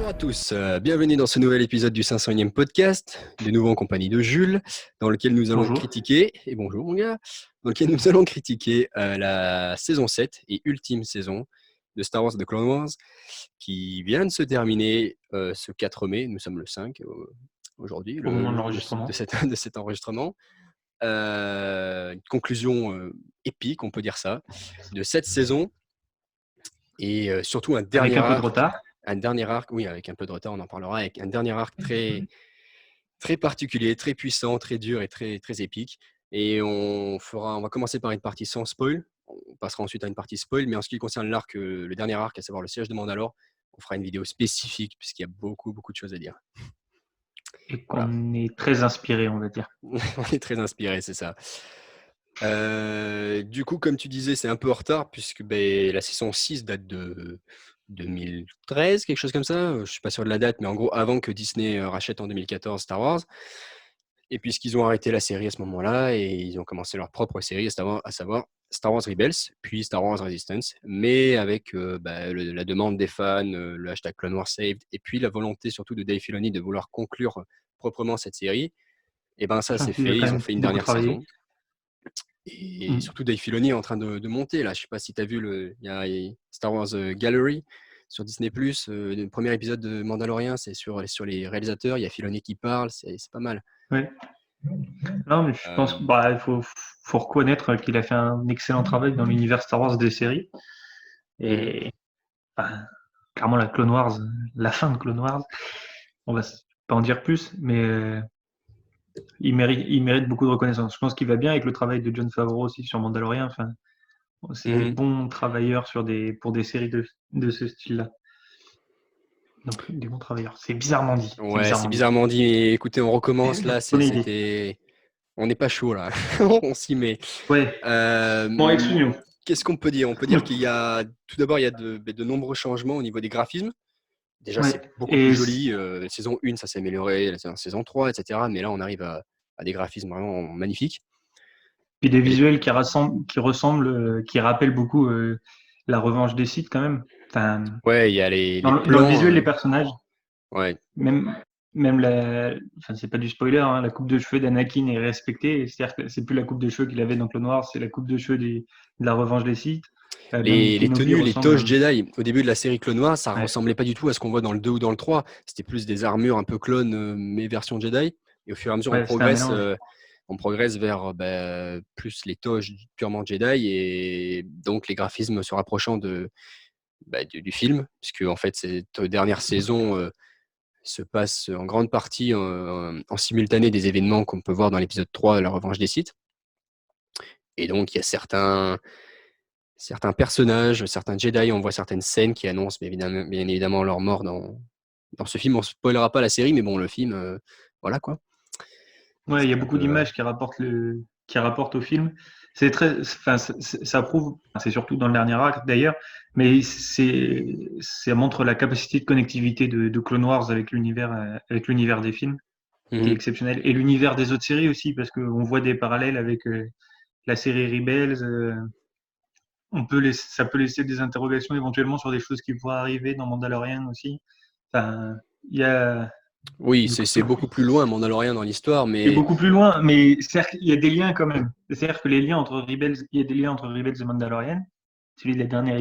Bonjour à tous, bienvenue dans ce nouvel épisode du 500e podcast, de nouveau en compagnie de Jules, dans lequel nous allons Bonjour. critiquer, et bonjour mon gars, dans lequel nous allons critiquer la saison 7 et ultime saison de Star Wars The Clone Wars, qui vient de se terminer ce 4 mai, nous sommes le 5 aujourd'hui, Au moment de l'enregistrement. de cet enregistrement. Une conclusion épique, on peut dire ça, de cette saison, et surtout un dernier Avec un peu de arc. retard. Un dernier arc, oui, avec un peu de retard, on en parlera, avec un dernier arc très, très particulier, très puissant, très dur et très, très épique. Et on va commencer par une partie sans spoil. On passera ensuite à une partie spoil, mais en ce qui concerne l'arc, le dernier arc, à savoir le siège de Mandalore, on fera une vidéo spécifique puisqu'il y a beaucoup, beaucoup de choses à dire. Et Voilà. qu'on est très inspiré, on va dire. On est très inspiré, c'est ça. Du coup, comme tu disais, c'est un peu en retard puisque la saison 6 date de 2013, quelque chose comme ça. Je ne suis pas sûr de la date, mais en gros, avant que Disney rachète en 2014 Star Wars. Et puisqu'ils ont arrêté la série à ce moment-là, et ils ont commencé leur propre série, à savoir Star Wars Rebels, puis Star Wars Resistance, mais avec la demande des fans, le hashtag Clone Wars Saved, et puis la volonté surtout de Dave Filoni de vouloir conclure proprement cette série. Et ben ça, c'est Il a fait. quand Ils ont même fait une beaucoup dernière travaillé. saison. Et surtout, Dave Filoni est en train de monter. Là, je ne sais pas si tu as vu, il y a Star Wars Gallery sur Disney+. Le premier épisode de Mandalorian, c'est sur les réalisateurs. Il y a Filoni qui parle, c'est pas mal. Ouais. Non, mais je pense qu'il faut reconnaître qu'il a fait un excellent travail dans l'univers Star Wars des séries. Et clairement, la Clone Wars, la fin de Clone Wars, on va pas en dire plus, mais il mérite beaucoup de reconnaissance. Je pense qu'il va bien avec le travail de Jon Favreau aussi sur Mandalorian. Enfin, c'est des bons travailleurs pour des séries de ce style-là. Donc, des bons travailleurs. C'est bizarrement dit. Ouais, c'est bizarrement dit. Mais écoutez, on recommence là. On n'est pas chaud là. On s'y met. Ouais. Bon, excuse-nous. Qu'est-ce qu'on peut dire? On peut dire qu'il y a, tout d'abord, il y a de nombreux changements au niveau des graphismes. Déjà, Ouais. c'est beaucoup plus joli. La saison 1, ça s'est amélioré. La saison 3, etc. Mais là, on arrive à des graphismes vraiment magnifiques. Puis des visuels qui rappellent beaucoup la revanche des Sith quand même. Enfin, ouais, il y a les dans plans. le visuel, les personnages. Ouais. Même c'est pas du spoiler, hein, la coupe de cheveux d'Anakin est respectée. C'est-à-dire que c'est plus la coupe de cheveux qu'il avait dans Clone Wars, c'est la coupe de cheveux de la revanche des Sith. Les tenues, les toges Jedi, au début de la série Clone Wars, ça ressemblait pas du tout à ce qu'on voit dans le 2 ou dans le 3. C'était plus des armures un peu clones, mais version Jedi. Et au fur et à mesure, on progresse vers plus les toges purement Jedi, et donc les graphismes se rapprochant du film, puisque en fait, cette dernière saison se passe en grande partie en simultané des événements qu'on peut voir dans l'épisode 3, La Revanche des Sith. Et donc, il y a certains personnages, certains Jedi, on voit certaines scènes qui annoncent bien évidemment leur mort dans ce film. On ne spoilera pas la série, mais bon, le film, voilà quoi. Ouais, il y a beaucoup d'images qui rapportent au film. Ça prouve, c'est surtout dans le dernier acte d'ailleurs, mais ça montre la capacité de connectivité de Clone Wars avec l'univers des films, qui est exceptionnel, et l'univers des autres séries aussi, parce qu'on voit des parallèles avec la série Rebels. Ça peut laisser des interrogations éventuellement sur des choses qui pourraient arriver dans Mandalorian aussi. Enfin, il y a Oui, c'est beaucoup plus loin, Mandalorian, dans l'histoire, mais... C'est beaucoup plus loin, mais certes, il y a des liens quand même. C'est-à-dire que il y a des liens entre Rebels et Mandalorian, celui du dernier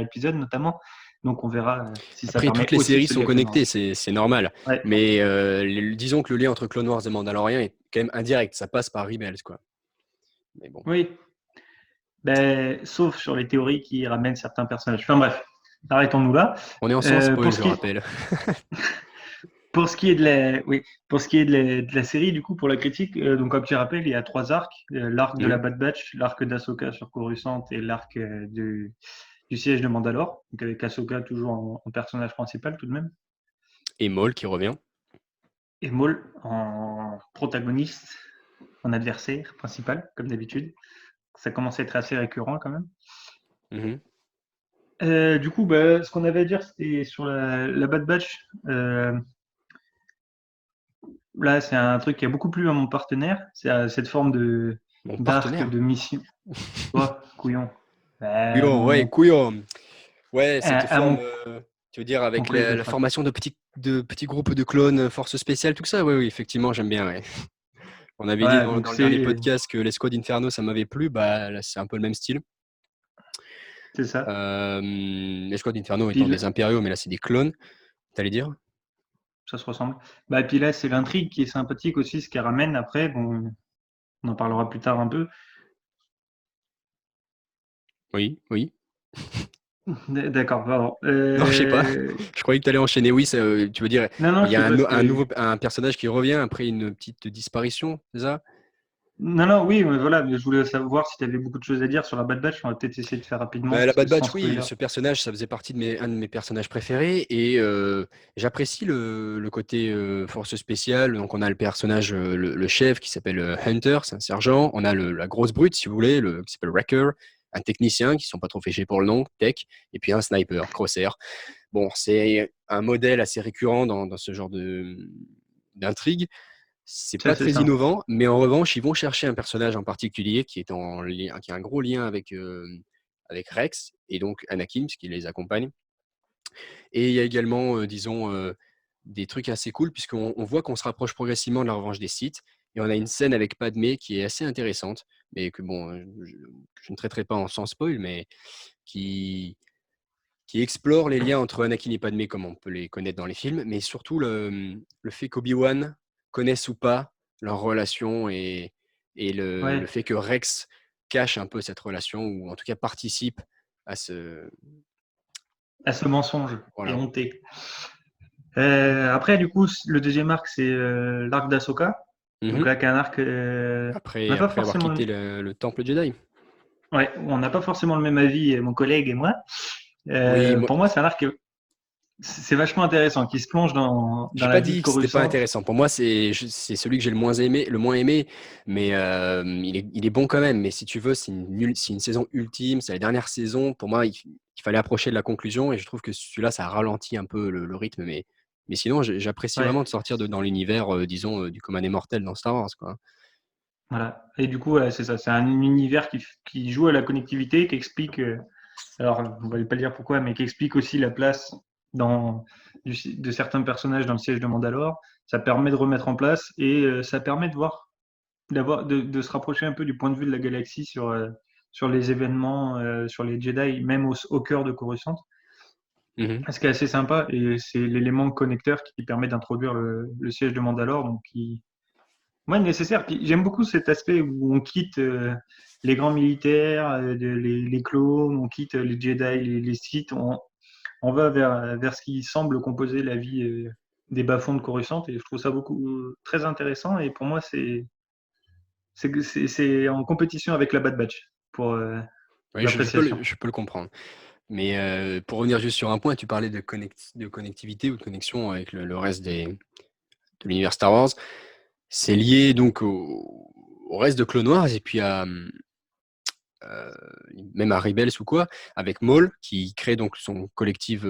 épisode notamment. Donc on verra si ça Après, permet toutes les aussi séries de sont connectées, c'est normal. Ouais. Mais disons que le lien entre Clone Wars et Mandalorian est quand même indirect. Ça passe par Rebels, quoi. Mais bon. Oui. Sauf sur les théories qui ramènent certains personnages. Enfin bref, arrêtons-nous là. On est en sans spoil, je rappelle. Pour ce qui est de la série, du coup, pour la critique, donc comme tu rappelles, il y a 3 arcs. L'arc de la Bad Batch, l'arc d'Ahsoka sur Coruscant et l'arc du siège de Mandalore. Donc avec Ahsoka toujours en personnage principal tout de même. Et Maul qui revient. Et Maul en protagoniste, en adversaire principal, comme d'habitude. Ça commence à être assez récurrent quand même. Du coup, ce qu'on avait à dire, c'était sur la Bad Batch. Là, c'est un truc qui a beaucoup plu à mon partenaire. C'est cette forme d'arc de mission. Oh, couillon. Couillon, ouais, couillon. Ouais, cette forme. Tu veux dire avec complet de la formation de petits groupes de clones, forces spéciales, tout ça? Oui, oui, effectivement, j'aime bien, ouais. On avait dit Ouais, dans donc le dernier c'est podcast que les Squad Inferno, ça m'avait plu. Bah, là, c'est un peu le même style. ça. Les Squad Inferno Puis étant des impériaux, mais là, c'est des clones. T'allais dire? ça se ressemble. Bah, et puis là, c'est l'intrigue qui est sympathique aussi, ce qu'elle ramène après. Bon, on en parlera plus tard un peu. Oui, oui. D'accord, pardon. Non, je sais pas. Je croyais que tu allais enchaîner. Oui, tu veux dire, Non, non, il y c'est a parce un personnage qui revient après une petite disparition, c'est ça? Non, non, oui, mais voilà, mais je voulais savoir si tu avais beaucoup de choses à dire sur la Bad Batch. On va peut-être essayer de faire rapidement, Bah, la parce que Bad sans Batch, oui, spoiler. ce personnage, ça faisait partie de un de mes personnages préférés et j'apprécie le côté force spéciale. Donc, on a le personnage, le chef qui s'appelle Hunter, c'est un sergent. On a la grosse brute, si vous voulez, qui s'appelle Wrecker, un technicien qui ne sont pas trop fichés pour le nom, Tech, et puis un sniper, Crosshair. Bon, c'est un modèle assez récurrent dans ce genre d'intrigue. C'est C'est pas assez très simple. innovant, mais en revanche, ils vont chercher un personnage en particulier qui est qui a un gros lien avec Rex et donc Anakin, puisqu'il les accompagne. Et il y a également, disons, des trucs assez cool, puisqu'on voit qu'on se rapproche progressivement de la revanche des Sith. Et on a une scène avec Padmé qui est assez intéressante, mais que bon, je ne traiterai pas sans spoil, mais qui, qui explore les liens entre Anakin et Padmé comme on peut les connaître dans les films, mais surtout le fait qu'Obi-Wan connaisse ou pas leur relation et le Ouais, fait que Rex cache un peu cette relation, ou en tout cas participe à ce... à ce mensonge et Voilà. honté. Après, du coup, le deuxième arc, c'est l'arc d'Ahsoka. Donc Mhm. là, qui est un arc, on n'a pas Après avoir forcément, quitté le temple Jedi. ouais, on n'a pas forcément le même avis, mon collègue et moi. Oui, moi, Pour moi, c'est un arc, c'est vachement intéressant, qui se plonge dans j'ai la pas vie de dit que c'était pas Coruscant. intéressant. Pour moi, c'est celui que j'ai le moins aimé, mais il est bon quand même. Mais si tu veux, c'est une saison ultime, c'est la dernière saison. Pour moi, il fallait approcher de la conclusion, et je trouve que celui-là, ça ralentit un peu le rythme. Mais sinon, j'apprécie Ouais, vraiment de sortir dans l'univers, disons, du commun des mortels dans Star Wars, quoi. voilà. Et du coup, voilà, c'est ça. C'est un univers qui joue à la connectivité, qui explique, alors on va pas le dire pourquoi, mais qui explique aussi la place dans, de certains personnages dans le siège de Mandalore. Ça permet de remettre en place et ça permet de voir, de se rapprocher un peu du point de vue de la galaxie sur les événements, sur les Jedi, même au cœur de Coruscant. Mhm. Ce qui est assez sympa, et c'est l'élément connecteur qui permet d'introduire le siège de Mandalore, donc qui, ouais, nécessaire. Puis j'aime beaucoup cet aspect où on quitte les grands militaires, les clones, on quitte les Jedi, les Sith, on va vers ce qui semble composer la vie des bas-fonds de Coruscant, et je trouve ça très intéressant. Et pour moi, c'est en compétition avec la Bad Batch pour Oui, l'appréciation. je peux le comprendre. Mais pour revenir juste sur un point, tu parlais de connectivité ou de connexion avec le reste de l'univers Star Wars. C'est lié donc au reste de Clone Wars et puis euh, même à Rebels ou quoi, avec Maul qui crée donc son collectif,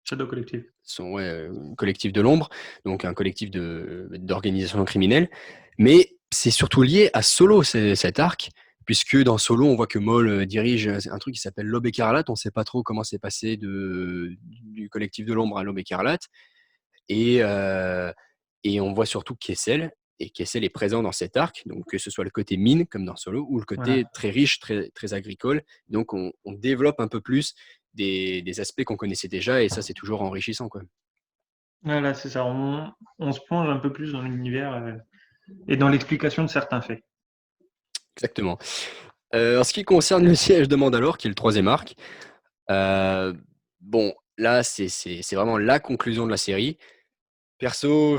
Shadow Collective. son collectif de l'ombre, donc un collectif d'organisation criminelle. Mais c'est surtout lié à Solo, cet arc, puisque dans Solo, on voit que Maul dirige un truc qui s'appelle l'Aube écarlate. On ne sait pas trop comment c'est passé du collectif de l'ombre à l'Aube écarlate. Et, euh, et on voit surtout Kessel. Et Kessel est présent dans cet arc, donc que ce soit le côté mine, comme dans Solo, ou le côté Voilà. très riche, très, très agricole. Donc on développe un peu plus des aspects qu'on connaissait déjà, et ça, c'est toujours enrichissant, quoi. Voilà, c'est ça. On se plonge un peu plus dans l'univers et dans l'explication de certains faits. Exactement. En ce qui concerne le siège de Mandalore, qui est le troisième arc, euh, bon, là, c'est vraiment la conclusion de la série. Perso,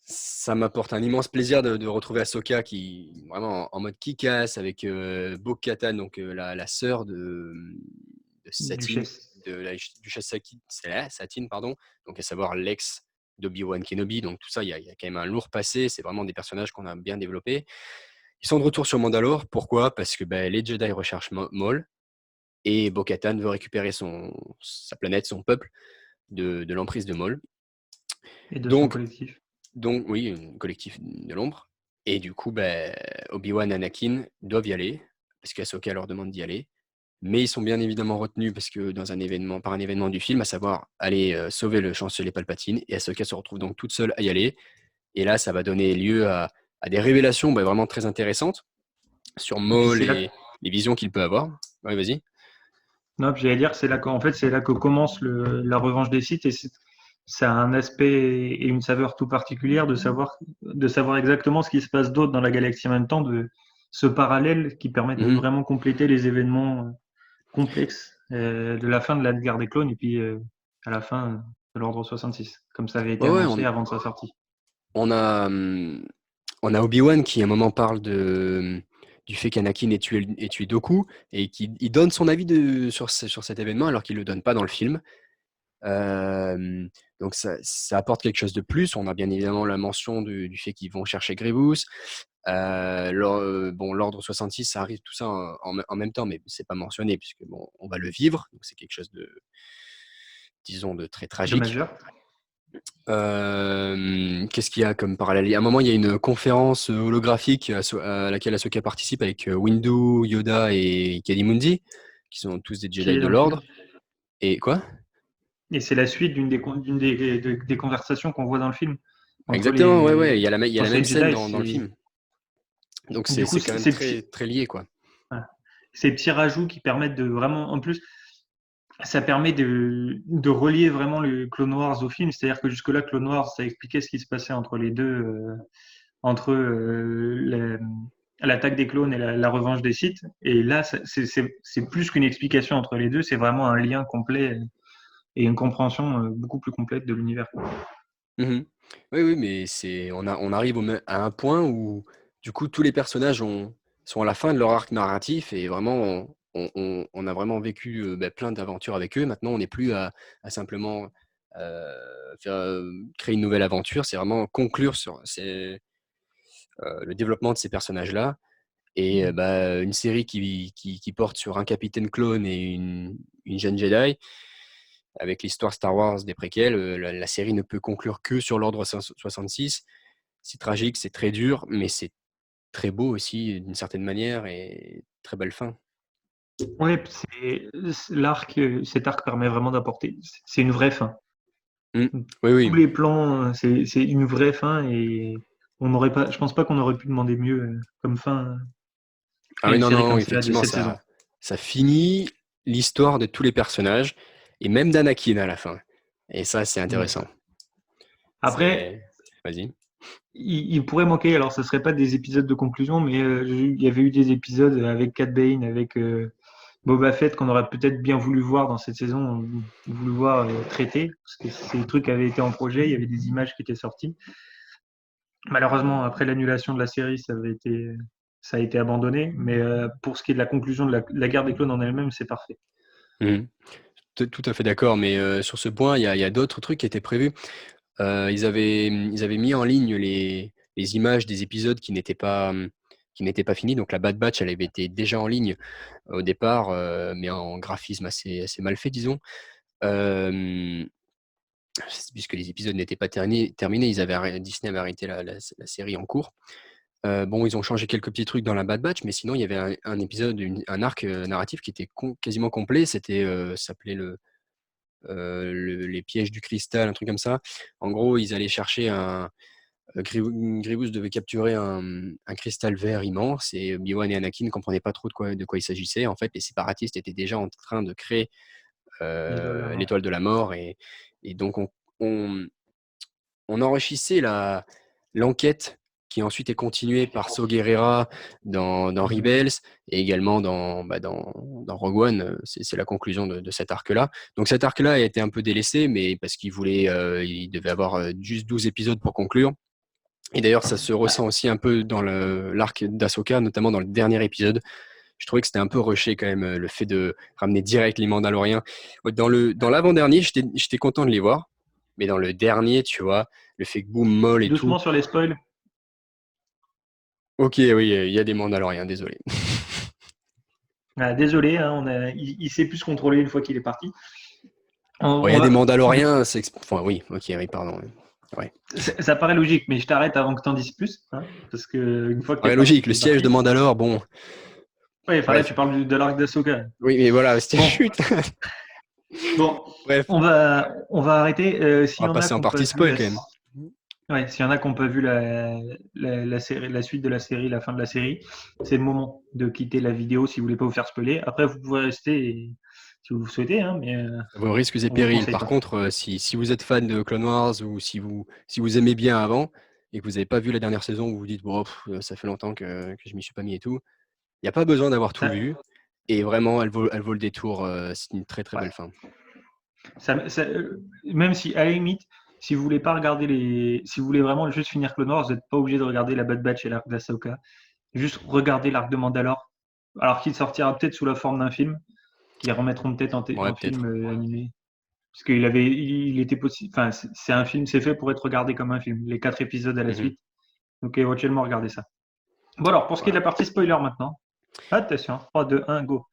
ça m'apporte un immense plaisir de retrouver Ahsoka qui vraiment en mode kick-ass avec Bo-Katan, donc la sœur de Satine, Duchesse. de la duchesse Satine, pardon, donc à savoir l'ex d'Obi-Wan Kenobi. Donc tout ça, il y a quand même un lourd passé. C'est vraiment des personnages qu'on a bien développés. Ils sont de retour sur Mandalore. Pourquoi? Parce que ben, les Jedi recherchent Maul et Bo-Katan veut récupérer sa planète, son peuple de l'emprise de Maul. Et de son Donc, collectif. donc oui, un collectif de l'ombre. Et du coup, ben, Obi-Wan et Anakin doivent y aller, parce qu'Ahsoka leur demande d'y aller. mais ils sont bien évidemment retenus parce que par un événement du film, à savoir aller sauver le chancelier Palpatine, et Ahsoka se retrouve donc toute seule à y aller. Et là, ça va donner lieu à des révélations vraiment très intéressantes sur Et puis Maul c'est là, et les visions qu'il peut avoir. Oui, vas-y. non, puis j'allais dire, c'est là que commence la revanche des Sith et ça a un aspect et une saveur tout particulière de savoir exactement ce qui se passe d'autre dans la galaxie en même temps, de ce parallèle qui permet de Mhm. vraiment compléter les événements complexes de la fin de la guerre des clones et puis à la fin de l'Ordre 66, comme ça avait été Ouais, ouais, annoncé avant de sa sortie. on a, on a Obi-Wan qui à un moment parle du fait qu'Anakin ait tué Dooku et qui il donne son avis sur cet événement alors qu'il ne le donne pas dans le film. Euh, donc ça apporte quelque chose de plus. On a bien évidemment la mention du fait qu'ils vont chercher Grievous. L'ordre 66, ça arrive tout ça en même temps, mais c'est pas mentionné puisque bon, on va le vivre. Donc c'est quelque chose de, disons, de très De tragique. majeur. Qu'est-ce qu'il y a comme parallèle? À un moment, il y a une conférence holographique à laquelle Ahsoka participe avec Windu, Yoda et Ki-Adi-Mundi, qui sont tous des Qui Jedi est de dans le film. l'ordre. Et quoi? Et c'est la suite des conversations qu'on voit dans le film entre Exactement, ouais, ouais. Il y a la entre même les scène Jedi. dans le film. Donc Du coup, c'est quand même ces petits, très lié, quoi. voilà. Ces petits rajouts qui permettent de vraiment, en plus, ça permet de relier vraiment le Clone Wars au film. C'est-à-dire que jusque-là, Clone Wars, ça expliquait ce qui se passait entre les deux, entre l'attaque des clones et la revanche des Sith. Et là, c'est plus qu'une explication entre les deux, c'est vraiment un lien complet et une compréhension beaucoup plus complète de l'univers. Mhm. Oui, oui, mais on arrive à un point où, du coup, tous les personnages sont à la fin de leur arc narratif et vraiment, on a vraiment vécu plein d'aventures avec eux. Maintenant, on n'est plus à simplement créer une nouvelle aventure, c'est vraiment conclure sur le développement de ces personnages-là. Et une série qui porte sur un capitaine clone et une jeune Jedi, avec l'histoire Star Wars des préquels, la série ne peut conclure que sur l'ordre 66. C'est tragique, c'est très dur, mais c'est très beau aussi d'une certaine manière et très belle fin. Ouais, cet arc permet vraiment d'apporter. C'est une vraie fin. Mm. Oui, Tous oui. les plans, c'est une vraie fin et on n'aurait pas. Je pense pas qu'on aurait pu demander mieux comme fin Ah à oui, une non, série non, comme celle-là de effectivement, cette saison. ça finit l'histoire de tous les personnages et même d'Anakin à la fin. Et ça, c'est Ouais. intéressant. Après, C'est... Vas-y. il pourrait manquer. Alors, ce serait pas des épisodes de conclusion, mais il y avait eu des épisodes avec Cad Bane, avec Boba Fett qu'on aurait peut-être bien voulu voir dans cette saison, voulu voir traiter, parce que ces trucs avaient été en projet. Il y avait des images qui étaient sorties. Malheureusement, après l'annulation de la série, ça a été abandonné. Mais pour ce qui est de la conclusion de la guerre des clones en elle-même, c'est parfait. Mhm. Tout à fait d'accord, mais sur ce point, il y a d'autres trucs qui étaient prévus. Ils avaient mis en ligne les images des épisodes qui n'étaient pas finis. Donc la Bad Batch, elle avait été déjà en ligne au départ, mais en graphisme assez mal fait, disons. Euh, Puisque les épisodes n'étaient pas terminés, Disney avait arrêté la série en cours. Bon, ils ont changé quelques petits trucs dans la Bad Batch, mais sinon, il y avait un épisode, un arc narratif qui était quasiment complet. Ça s'appelait les pièges du cristal, un truc comme ça. En gros, ils allaient chercher Grievous devait capturer un cristal vert immense et Obi-Wan et Anakin ne comprenaient pas trop de quoi il s'agissait. En fait, les séparatistes étaient déjà en train de créer L'étoile de la mort. l'étoile de la mort et donc on, on enrichissait l'enquête qui ensuite est continuée par Saw Gerrera dans Rebels et également dans Rogue One. C'est la conclusion de cet arc-là. Donc cet arc-là a été un peu délaissé, mais parce il devait avoir juste 12 épisodes pour conclure. Et d'ailleurs, ça se ressent aussi un peu dans l'arc d'Ahsoka, notamment dans le dernier épisode. Je trouvais que c'était un peu rushé quand même, le fait de ramener direct les Mandaloriens. Dans l'avant-dernier, j'étais content de les voir. Mais dans le dernier, tu vois, le fait que boum, molle et tout. Doucement sur les spoils. Ok, oui, il y a des Mandaloriens, désolé. Ah, désolé, hein, il sait plus se contrôler une fois qu'il est parti. Il y a des Mandaloriens, enfin oui, ok, oui, pardon. Ouais. Ça paraît logique, mais je t'arrête avant que tu en dises plus, hein, parce que une fois que tu es Ouais, parti, logique, tu le es siège parti. de Mandalore, bon, Oui, enfin là, tu parles de l'arc d'Ahsoka. Oui, mais voilà, c'était chute. Bon, Bref. On va arrêter. On va passer en partie spoil quand même. Ouais, s'il y en a qui n'ont pas vu la série, la suite de la série, la fin de la série, c'est le moment de quitter la vidéo si vous voulez pas vous faire spoiler. Après, vous pouvez rester si vous souhaitez, hein, mais Vos risques et on vous périls. conseille Par pas. contre, si vous êtes fan de Clone Wars ou si vous aimez bien avant et que vous n'avez pas vu la dernière saison, vous vous dites bon, ça fait longtemps que je m'y suis pas mis et tout, il n'y a pas besoin d'avoir tout vu. Et vraiment, elle vaut le détour. C'est une très très belle fin. Même si, à la limite, si vous voulez pas regarder si vous voulez vraiment juste finir Clone Wars, vous n'êtes pas obligé de regarder la Bad Batch et l'arc d'Ahsoka. Juste regarder l'arc de Mandalore, alors qu'il sortira peut-être sous la forme d'un film, qu'ils remettront peut-être en film animé. Parce il était possible. Enfin, c'est un film, c'est fait pour être regardé comme un film. Les 4 épisodes à la suite. Donc éventuellement regarder ça. Bon alors, pour ce qui est de la partie spoiler maintenant. Attention, 3, 2, 1, go.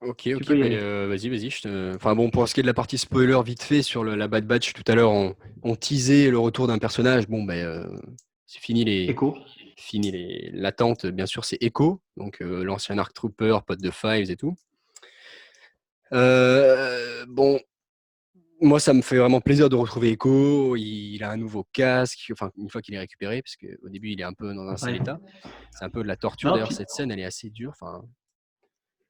Ok, vas-y. Enfin bon, pour ce qui est de la partie spoiler, vite fait, sur la Bad Batch, tout à l'heure, on teasait le retour d'un personnage. Bon, c'est fini l'attente, bien sûr, c'est Echo, donc l'ancien Arc Trooper, pote de Fives et tout. Bon, moi, ça me fait vraiment plaisir de retrouver Echo. Il a un nouveau casque, enfin, une fois qu'il est récupéré, parce qu'au début, il est un peu dans un sale état. C'est un peu de la torture. D'ailleurs, cette scène, elle est assez dure. Enfin,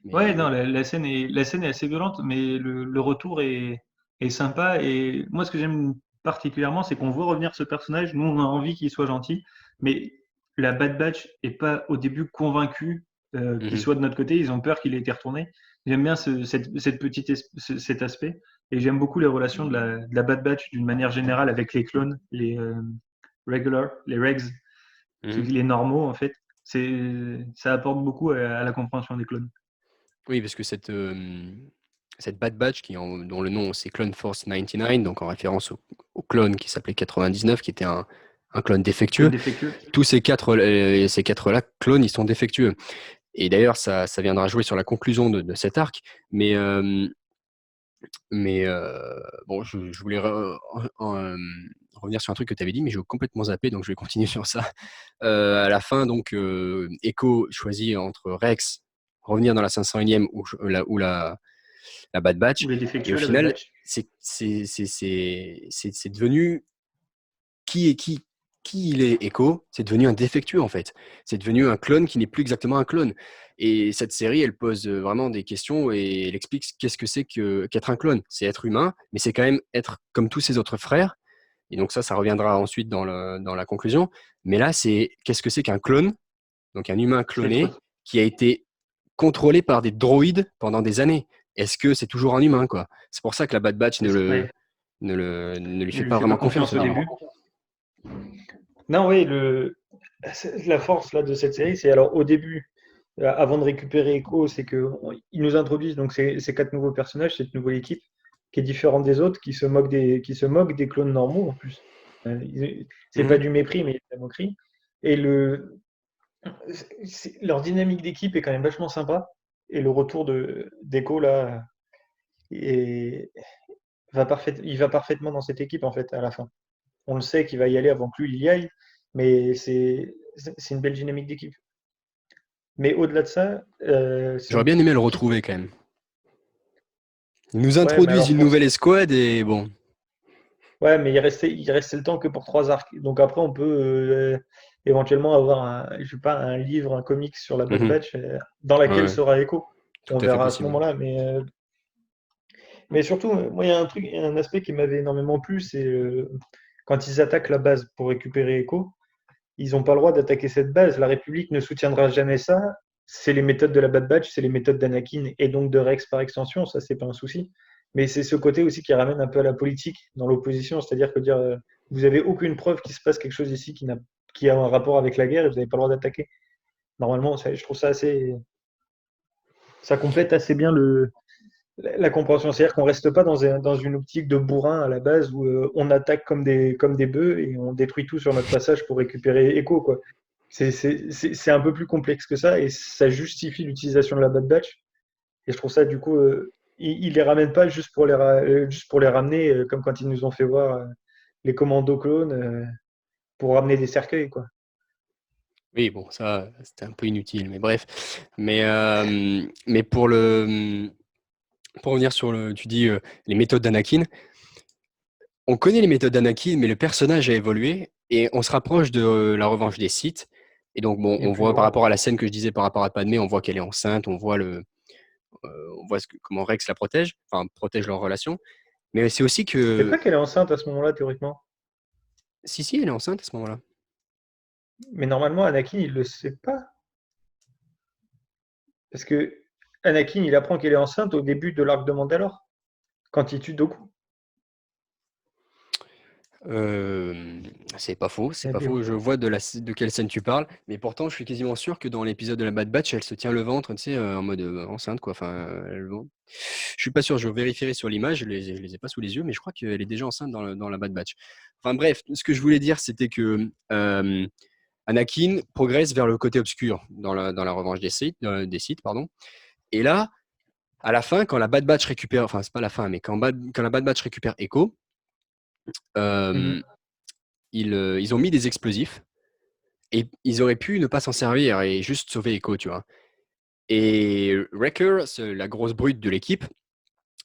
Ouais, non, la scène est assez violente, mais le retour est sympa. Et moi, ce que j'aime particulièrement, c'est qu'on voit revenir ce personnage. Nous, on a envie qu'il soit gentil, mais la Bad Batch est pas au début convaincue qu'il soit de notre côté. Ils ont peur qu'il ait été retourné. J'aime bien cet aspect. Et j'aime beaucoup les relations de la Bad Batch d'une manière générale avec les clones, les les regs, les normaux, en fait. Ça apporte beaucoup à la compréhension des clones. Oui, parce que cette Bad Batch, dont le nom c'est Clone Force 99, donc en référence au clone qui s'appelait 99, qui était un clone défectueux. Tous ces quatre-là, clones, ils sont défectueux. Et d'ailleurs, ça viendra jouer sur la conclusion de cet arc. Mais bon, je voulais revenir sur un truc que tu avais dit, mais j'ai complètement zappé, donc je vais continuer sur ça. À la fin, donc, Echo choisit entre Rex, revenir dans la 501e ou la Bad Batch. Et au final, c'est devenu qui il est, Echo, c'est devenu un défectueux en fait. C'est devenu un clone qui n'est plus exactement un clone. Et cette série, elle pose vraiment des questions et elle explique qu'est-ce que c'est qu'être un clone. C'est être humain, mais c'est quand même être comme tous ses autres frères. Et donc ça reviendra ensuite dans la conclusion. Mais là, c'est qu'est-ce que c'est qu'un clone, donc un humain cloné qui a été contrôlé par des droïdes pendant des années. Est-ce que c'est toujours un humain, quoi? C'est pour ça que la Bad Batch ne lui fait pas vraiment confiance au début. Non, oui, la force là, de cette série, c'est alors au début, avant de récupérer Echo, c'est qu'ils nous introduisent donc ces 4 nouveaux personnages, cette nouvelle équipe qui est différente des autres, qui se moque des clones normaux en plus. C'est pas du mépris, mais de la moquerie. Et leur dynamique d'équipe est quand même vachement sympa. Et le retour d'Echo là il va parfaitement dans cette équipe en fait à la fin. On le sait qu'il va y aller avant que lui il y aille, mais c'est une belle dynamique d'équipe. Mais au-delà de ça, j'aurais bien aimé le retrouver quand même. Ils nous introduisent une nouvelle escouade et bon. Ouais, mais il restait le temps que pour 3 arcs. Donc après, on peut éventuellement avoir un livre, un comics sur la Bad Batch dans laquelle sera Echo. On verra à ce moment-là. Mais surtout, moi, il y a un aspect qui m'avait énormément plu, c'est quand ils attaquent la base pour récupérer Echo. Ils n'ont pas le droit d'attaquer cette base. La République ne soutiendra jamais ça. C'est les méthodes de la Bad Batch, c'est les méthodes d'Anakin et donc de Rex par extension. Ça, c'est pas un souci. Mais c'est ce côté aussi qui ramène un peu à la politique dans l'opposition. C'est-à-dire que vous avez aucune preuve qu'il se passe quelque chose ici qui a un rapport avec la guerre et vous n'avez pas le droit d'attaquer. Normalement, je trouve ça assez. Ça complète assez bien la compréhension. C'est-à-dire qu'on ne reste pas dans une optique de bourrin à la base où on attaque comme des bœufs et on détruit tout sur notre passage pour récupérer Echo, quoi. C'est un peu plus complexe que ça et ça justifie l'utilisation de la Bad Batch. Et je trouve ça, du coup, ils les ramènent pas juste pour les ramener, comme quand ils nous ont fait voir les commandos clones pour ramener des cercueils, quoi. Oui, bon, ça, c'était un peu inutile, mais bref. Mais pour revenir sur tu dis les méthodes d'Anakin, on connaît les méthodes d'Anakin, mais le personnage a évolué et on se rapproche de la revanche des Sith. Et donc, bon, Il est on plus voit par grand. rapport à la scène que je disais par rapport à Padmé, on voit qu'elle est enceinte, on voit comment Rex la protège, enfin, protège leur relation. Mais c'est aussi Je sais que, pas qu'elle est enceinte à ce moment-là, théoriquement. si, elle est enceinte à ce moment-là. Mais normalement, Anakin, il le sait pas. Parce que Anakin, il apprend qu'elle est enceinte au début de l'arc de Mandalore, quand il tue Dooku. Euh, c'est pas faux, Il c'est y a pas des- faux. Je vois de quelle scène tu parles, mais pourtant, je suis quasiment sûr que dans l'épisode de la Bad Batch, elle se tient le ventre, tu sais, en mode enceinte, quoi. Enfin, bon. Je suis pas sûr, je vérifierai sur l'image, je les ai pas sous les yeux, mais je crois qu'elle est déjà enceinte dans la Bad Batch. Enfin bref, ce que je voulais dire, c'était que Anakin progresse vers le côté obscur dans la revanche des Sith, pardon. Et là, à la fin, quand la Bad Batch récupère, enfin c'est pas la fin, mais quand la Bad Batch récupère Echo, euh, Mhm. ils ont mis des explosifs et ils auraient pu ne pas s'en servir et juste sauver Echo, tu vois. Et Wrecker, c'est la grosse brute de l'équipe,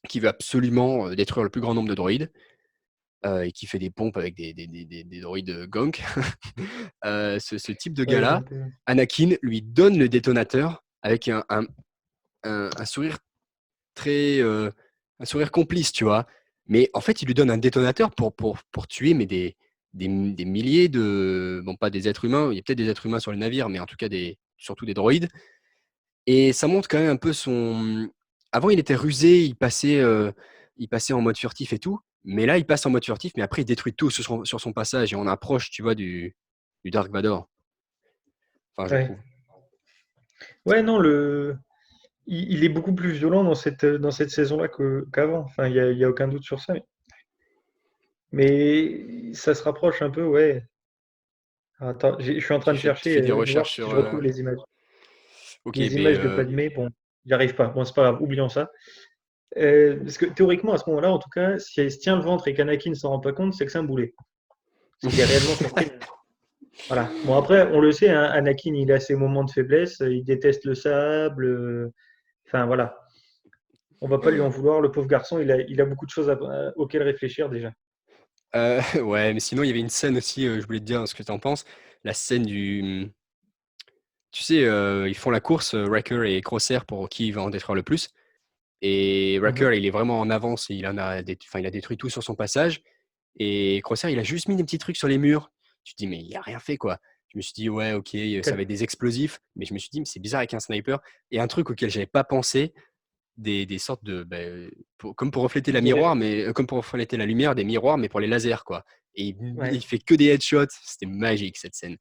qui veut absolument détruire le plus grand nombre de droïdes et qui fait des pompes avec des droïdes gonk. Ce type de Ouais, il est un gars-là, peu. Anakin lui donne le détonateur avec un sourire très. Un sourire complice, tu vois. Mais en fait, il lui donne un détonateur pour tuer mais des milliers de. Bon, pas des êtres humains, il y a peut-être des êtres humains sur le navire, mais en tout cas surtout des droïdes. Et ça montre quand même un peu son. Avant, il était rusé, il passait en mode furtif et tout. Mais là, il passe en mode furtif, mais après, il détruit tout sur son passage et on approche, tu vois, du Dark Vador. Enfin, je Ouais. trouve. Ouais, non, il est beaucoup plus violent dans cette saison-là qu'avant. Enfin, il y a aucun doute sur ça. Mais ça se rapproche un peu, ouais. Attends, je suis en train de Tu chercher, fais des de voir recherches si sur. je retrouve les images. Ok, Les mais images de Padmé, bon, j'y arrive pas. Bon, c'est pas grave, oublions ça. Parce que théoriquement, à ce moment-là, en tout cas, si elle se tient le ventre et qu'Anakin s'en rend pas compte, c'est que c'est un boulet. Parce qu'il est réellement surpris. Voilà. Bon, après, on le sait, hein, Anakin, il a ses moments de faiblesse, il déteste le sable. Enfin, voilà. On va pas lui en vouloir. Le pauvre garçon, il a beaucoup de choses auxquelles réfléchir déjà. ouais, mais sinon, il y avait une scène aussi, je voulais te dire ce que tu en penses. La scène du. Tu sais, ils font la course, Wrecker et Crosshair, pour qui va en détruire le plus. Et Mhm. Wrecker, il est vraiment en avance et enfin, il a détruit tout sur son passage. Et Crosshair, il a juste mis des petits trucs sur les murs. Tu te dis, mais il a rien fait, quoi. Je me suis dit, ouais, ok, ça va être des explosifs. Mais je me suis dit, mais c'est bizarre avec un sniper. Et un truc auquel j'avais pas pensé, des sortes de. Comme pour refléter la miroir, mais comme pour refléter la lumière, des miroirs, mais pour les lasers, quoi. Et Ouais. il fait que des headshots. C'était magique, cette scène.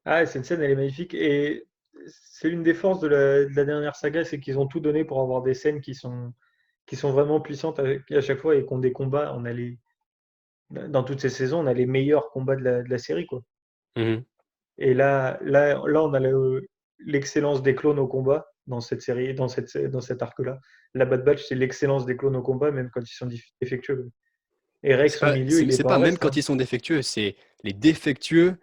Ah, cette scène, elle est magnifique. Et c'est l'une des forces de la dernière saga, c'est qu'ils ont tout donné pour avoir des scènes qui sont vraiment puissantes à chaque fois et qu'on des combats. Dans toutes ces saisons, on a les meilleurs combats de la série, quoi. Mhm. Et là, on a l'excellence des clones au combat dans cette série, dans cet arc-là. La Bad Batch, c'est l'excellence des clones au combat, même quand ils sont défectueux. Et Rex au milieu, il est C'est pas pas en même reste, quand hein. ils sont défectueux, c'est les défectueux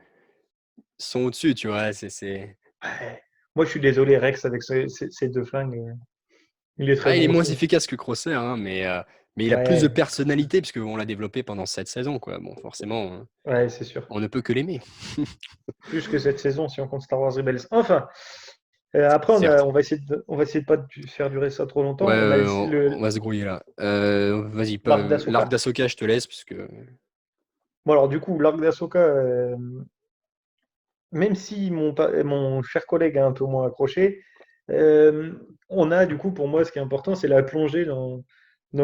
sont au-dessus, tu vois. Ouais. Moi, je suis désolé, Rex, avec ces deux flingues, il est très Ah, il est bon moins aussi. efficace que Crosshair, hein, mais il a plus de Ouais, personnalité puisqu'on l'a développé pendant 7 saisons, quoi. Bon, forcément, ouais, c'est sûr. on ne peut que l'aimer. Plus que cette saison, si on compte Star Wars Rebels. Enfin, après, Certes. on va essayer de pas faire durer ça trop Ouais, longtemps. On a on va se grouiller là. Vas-y, l'arc l'arc d'Ahsoka. d'Asoka, je te laisse, parce que. Bon, alors, du coup, l'arc d'Ahsoka, même si mon cher collègue a un peu moins accroché, on a du coup, pour moi, ce qui est important, c'est la plongée dans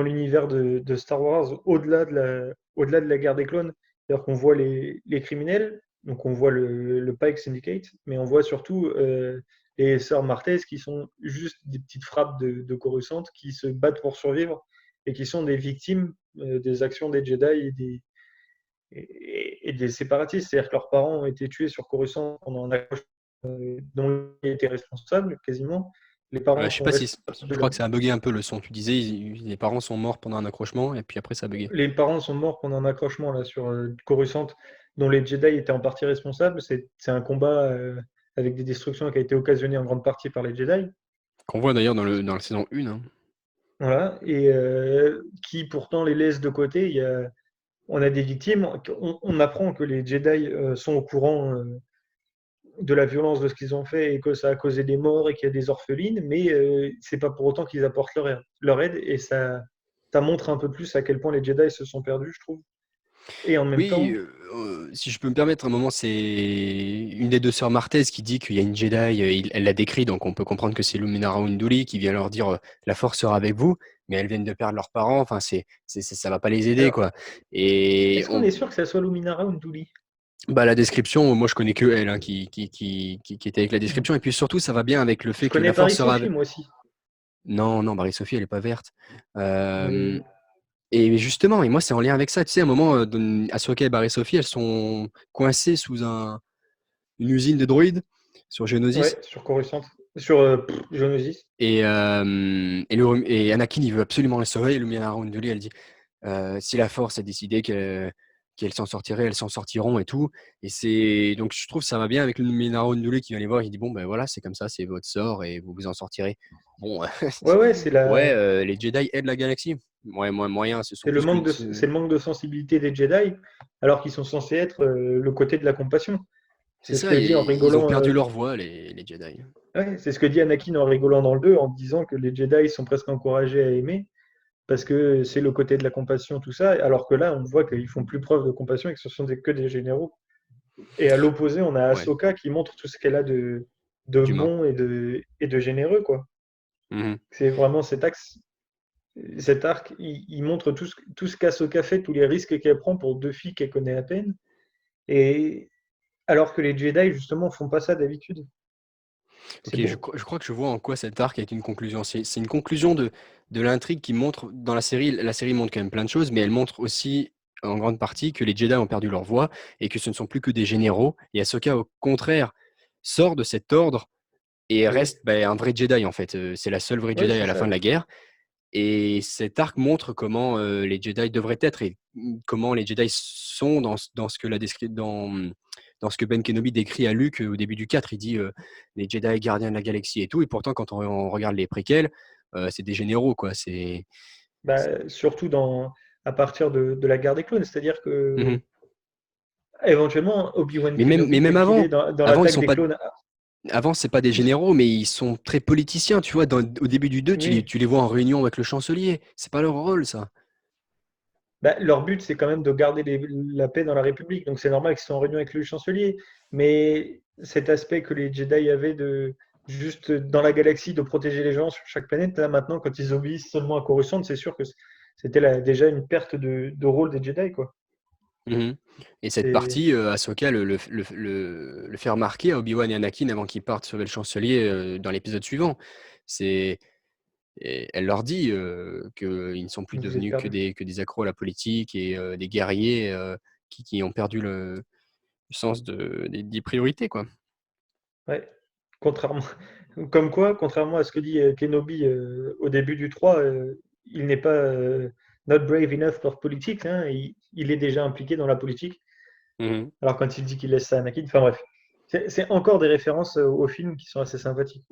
l'univers de Star Wars au-delà de la guerre des clones. C'est-à-dire qu'on voit les criminels, donc on voit le Pike Syndicate, mais on voit surtout les sœurs Martez qui sont juste des petites frappes de Coruscant qui se battent pour survivre et qui sont des victimes des actions des Jedi et des séparatistes, c'est-à-dire que leurs parents ont été tués sur Coruscant pendant un accrochement dont ils étaient responsables quasiment. Les parents Je sais sont pas si. responsables Je crois que ça a bugué un peu le son. Tu disais, les parents sont morts pendant un accrochement, et puis après, ça a bugué. les parents sont morts pendant un accrochement là sur Coruscant dont les Jedi étaient en partie responsables. C'est un combat. avec des destructions qui a été occasionnée en grande partie par les Jedi. Qu'on voit d'ailleurs dans la saison 1. Hein. Voilà, et qui pourtant les laisse de côté. On a des victimes. On apprend que les Jedi sont au courant de la violence de ce qu'ils ont fait et que ça a causé des morts et qu'il y a des orphelines, mais c'est pas pour autant qu'ils apportent leur aide, et ça montre un peu plus à quel point les Jedi se sont perdus, je trouve. Et en même temps, Oui, si je peux me permettre, un moment, c'est une des deux sœurs Martez qui dit qu'il y a une Jedi, elle l'a décrit, donc on peut comprendre que c'est Luminara Unduli qui vient leur dire la force sera avec vous, mais elles viennent de perdre leurs parents, enfin, ça va pas les aider, alors, quoi. Et est-ce qu'on est sûr que ça soit Luminara ou Nduli? bah, la description, moi je connais que elle, hein, qui était avec la description, et puis surtout, ça va bien avec le Je fait que connais la force Paris sera Sophie, avec. moi aussi. Non, non, Marie-Sophie, elle est pas verte. Euh, Oui. Et justement, et moi, c'est en lien avec ça. Tu sais, à un moment, Ahsoka et Barry Sophie, elles sont coincées sous une usine de droïdes sur Geonosis. Ouais, sur Coruscant. Sur Geonosis. Et Anakin, il veut absolument les sauver. Et Luminara Unduli, elle dit si la Force a décidé qu'elle s'en sortirait, elles s'en sortiront et tout. Donc, je trouve que ça va bien avec Luminara Unduli qui vient les voir. Il dit bon, ben voilà, c'est comme ça, c'est votre sort et vous vous en sortirez. Bon, Ouais, ouais, c'est les Jedi aident la galaxie. Ouais, moyen, ce sont plus que. c'est le manque de sensibilité des Jedi, alors qu'ils sont censés être le côté de la compassion. C'est C'est ce ça, que dit en ils ont rigolant. perdu leur voix, les Jedi. Ouais, c'est ce que dit Anakin en rigolant dans le 2, en disant que les Jedi sont presque encouragés à aimer parce que c'est le côté de la compassion, tout ça, alors que là, on voit qu'ils font plus preuve de compassion et que ce sont que des généraux. Et à l'opposé, on a Ouais, Ahsoka qui montre tout ce qu'elle a de d'humain. bon et de généreux, quoi. Mhm. C'est vraiment cet arc, il montre tout ce qu'Ahsoka fait, tous les risques qu'elle prend pour deux filles qu'elle connaît à peine, et alors que les Jedi, justement, font pas ça d'habitude. Ok, C'est beau. je crois que je vois en quoi cet arc est une conclusion. C'est une conclusion de l'intrigue qui montre, dans la série montre quand même plein de choses, mais elle montre aussi en grande partie que les Jedi ont perdu leur voix et que ce ne sont plus que des généraux. Et Ahsoka, au contraire, sort de cet ordre et Oui, reste un vrai Jedi en fait. C'est la seule vraie oui, Jedi c'est à la fin ça. de la guerre. Et cet arc montre comment les Jedi devraient être et comment les Jedi sont dans ce que dans ce que Ben Kenobi décrit à Luke au début du 4. Il dit les Jedi gardiens de la galaxie et tout. Et pourtant, quand on regarde les préquels, c'est des généraux, quoi. Surtout à partir de la guerre des clones, c'est-à-dire que Mhm. éventuellement Obi-Wan Mais Kenobi, même tel qu'il est avant, dans avant ils l'attaque sont des pas. clones, Avant, c'est pas des ils- généraux, mais ils sont très politiciens. Tu vois, au début du 2, oui, tu les vois en réunion avec le chancelier. C'est pas leur rôle, ça. leur but c'est quand même de garder la paix dans la République, donc c'est normal qu'ils soient en réunion avec le chancelier. Mais cet aspect que les Jedi avaient de juste dans la galaxie de protéger les gens sur chaque planète, là maintenant quand ils obéissent seulement à Coruscant, c'est sûr que c'était déjà une perte de rôle des Jedi, quoi. Mhm. Et cette C'est partie, Ahsoka le fait remarquer à Obi-Wan et Anakin avant qu'ils partent sauver le chancelier dans l'épisode suivant. Elle leur dit qu'ils ne sont plus vous êtes devenus perdu. que des accros à la politique et des guerriers qui ont perdu le sens des priorités, quoi. Ouais. Contrairement, comme quoi, contrairement à ce que dit Kenobi au début du 3, il n'est pas not brave enough for politics, hein, il est déjà impliqué dans la politique. Mhm. Alors quand il dit qu'il laisse ça à Anakin, enfin bref, c'est encore des références au film qui sont assez sympathiques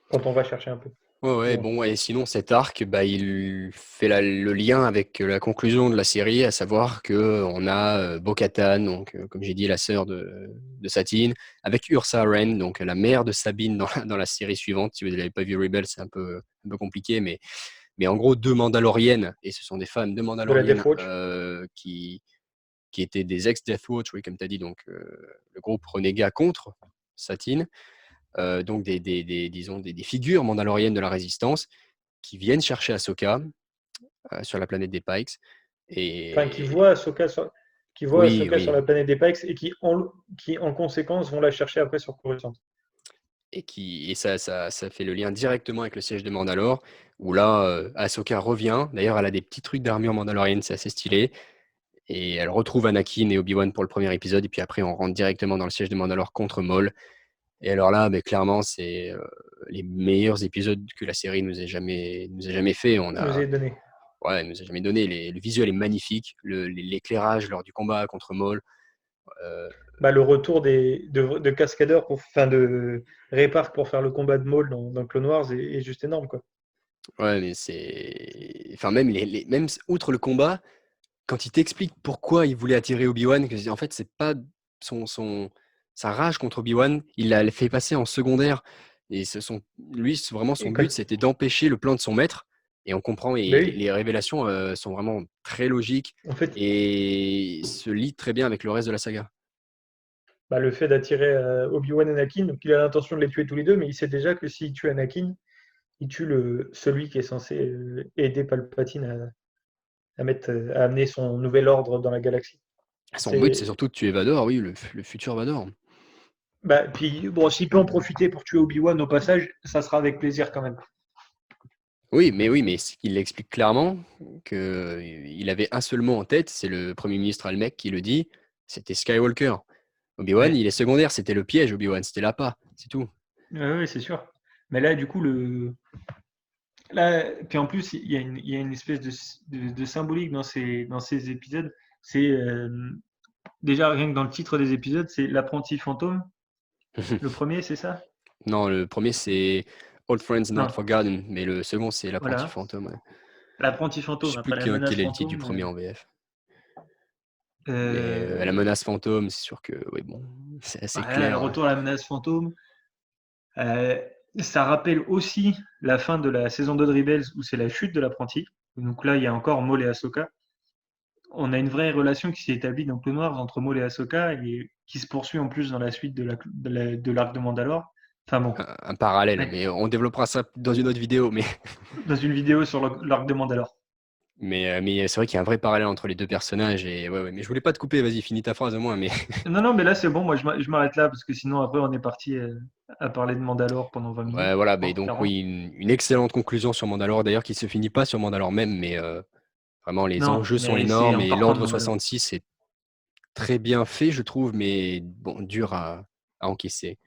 quand on va chercher un peu. Ouais, ouais, Bon, bon, et sinon, cet arc, il fait le lien avec la conclusion de la série, à savoir que on a Bo-Katan, donc, comme j'ai dit, la sœur de Satine, avec Ursa Wren, donc la mère de Sabine dans la série suivante. Si vous n'avez pas vu Rebels, c'est un peu compliqué, mais en gros, deux Mandaloriennes, et ce sont des femmes de de la Death Mandaloriennes Watch. qui étaient des ex-Death Watch, oui, comme tu as dit, donc le groupe renégat contre Satine, donc disons des figures mandaloriennes de la résistance qui viennent chercher Ahsoka sur la planète des Pikes. Enfin, qui Et voit Ahsoka oui, sur oui. la planète des Pikes et qui en conséquence vont la chercher après sur Coruscant. Et ça fait le lien directement avec le siège de Mandalore, où là, Ahsoka revient. D'ailleurs, elle a des petits trucs d'armure mandalorienne, c'est assez stylé. Et elle retrouve Anakin et Obi-Wan pour le premier épisode. Et puis après, on rentre directement dans le siège de Mandalore contre Maul. Et alors là, clairement, c'est les meilleurs épisodes que la série nous a jamais fait. Nous est donné. Ouais, elle nous a jamais donné. Le visuel est magnifique. L'éclairage lors du combat contre Maul. Le retour de cascadeurs, de Ray pour faire le combat de Maul dans Clone Wars est juste énorme, quoi. Ouais, mais c'est. Enfin, même, même outre le combat, quand il t'explique pourquoi il voulait attirer Obi-Wan, que en fait, c'est pas sa rage contre Obi-Wan, il l'a fait passer en secondaire. Et lui, vraiment, son but, c'était d'empêcher le plan de son maître. Et on comprend, et les révélations sont vraiment très logiques en fait, et se lient très bien avec le reste de la saga. Le fait d'attirer Obi-Wan et Anakin, donc il a l'intention de les tuer tous les deux, mais il sait déjà que s'il tue Anakin, il tue celui qui est censé aider Palpatine à amener son nouvel ordre dans la galaxie. Son but, c'est surtout de tuer Vador, oui, le futur Vador. Puis, bon, s'il peut en profiter pour tuer Obi-Wan au passage, ça sera avec plaisir quand même. Oui, mais il explique clairement qu'il avait un seul mot en tête, c'est le Premier ministre Almec qui le dit, c'était Skywalker. Obi-Wan, il est secondaire, c'était le piège, Obi-Wan, c'était l'appât, c'est tout. Oui, c'est sûr. Mais là, du coup, puis en plus, il y a une espèce de symbolique dans ces épisodes. C'est déjà rien que dans le titre des épisodes, c'est l'apprenti fantôme. Le premier, c'est ça? Non, le premier, c'est Old Friends Not Forgotten, mais le second, c'est l'apprenti fantôme. Ouais. L'apprenti fantôme. Je sais plus quel est le titre du premier en VF. Mais la menace fantôme, c'est sûr que oui, bon, c'est assez clair. Le retour à la menace fantôme. Ça rappelle aussi la fin de la saison 2 de Rebels où c'est la chute de l'apprenti. Donc là, il y a encore Maul et Ahsoka. On a une vraie relation qui s'est établie dans Clone Wars entre Maul et Ahsoka et qui se poursuit en plus dans la suite de l'arc de Mandalore. Enfin bon. Un parallèle, mais on développera ça dans une autre vidéo. Mais dans une vidéo sur l'arc de Mandalore. Mais c'est vrai qu'il y a un vrai parallèle entre les deux personnages. Et ouais, mais je voulais pas te couper, vas-y, finis ta phrase au moins. Mais... non, mais là c'est bon, moi je m'arrête là parce que sinon après on est parti à parler de Mandalore pendant 20 minutes. Ouais, voilà, mais donc oui, une excellente conclusion sur Mandalore, d'ailleurs, qui se finit pas sur Mandalore même, mais vraiment les enjeux sont énormes et l'Ordre 66 est très bien fait, je trouve, mais bon, dur à encaisser.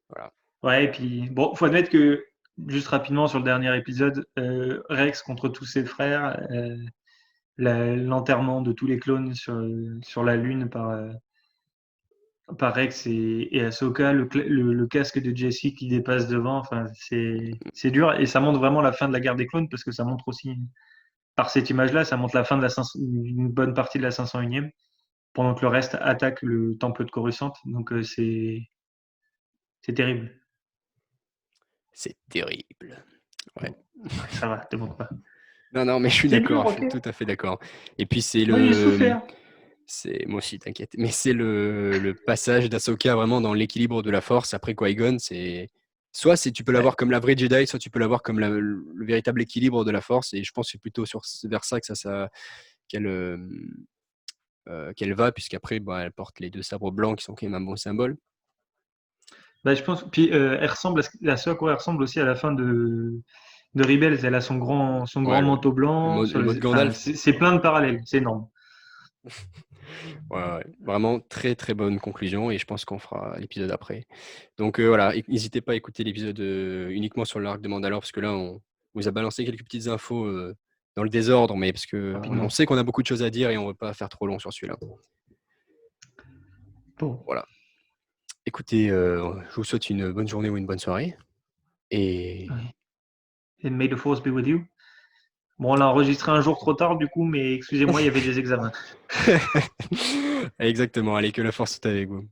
Voilà. Ouais, et puis bon, faut admettre que juste rapidement sur le dernier épisode, Rex contre tous ses frères, l'enterrement de tous les clones sur la Lune par Rex et Ahsoka, le casque de Jesse qui dépasse devant, enfin c'est dur et ça montre vraiment la fin de la guerre des clones parce que ça montre aussi par cette image-là, ça montre la fin de une bonne partie de la 501e pendant que le reste attaque le temple de Coruscant, donc c'est terrible. C'est terrible. Ouais. Ça va, te montre pas. Non, mais je suis d'accord, je suis tout à fait d'accord. Et puis c'est moi aussi, t'inquiète. Mais c'est le passage d'Ahsoka vraiment dans l'équilibre de la Force après Qui-Gon. Soit tu peux l'avoir comme la vraie Jedi, soit tu peux l'avoir comme le véritable équilibre de la Force. Et je pense que c'est plutôt vers ça qu'elle va, puisqu'après, elle porte les deux sabres blancs qui sont quand même un bon symbole. Je pense. Puis elle ressemble à ce à quoi elle ressemble aussi à la fin de Rebels. Elle a son grand manteau blanc. Le mode Gandalf. C'est plein de parallèles. C'est énorme. Ouais, vraiment très très bonne conclusion et je pense qu'on fera l'épisode après. Donc voilà, n'hésitez pas à écouter l'épisode uniquement sur l'arc de Mandalore parce que là on vous a balancé quelques petites infos dans le désordre, mais parce que on sait qu'on a beaucoup de choses à dire et on ne veut pas faire trop long sur celui-là. Bon. Voilà. Écoutez, je vous souhaite une bonne journée ou une bonne soirée et may the force be with you. Bon, on l'a enregistré un jour trop tard du coup, mais excusez-moi, il y avait des examens. Exactement, allez, que la force soit avec vous.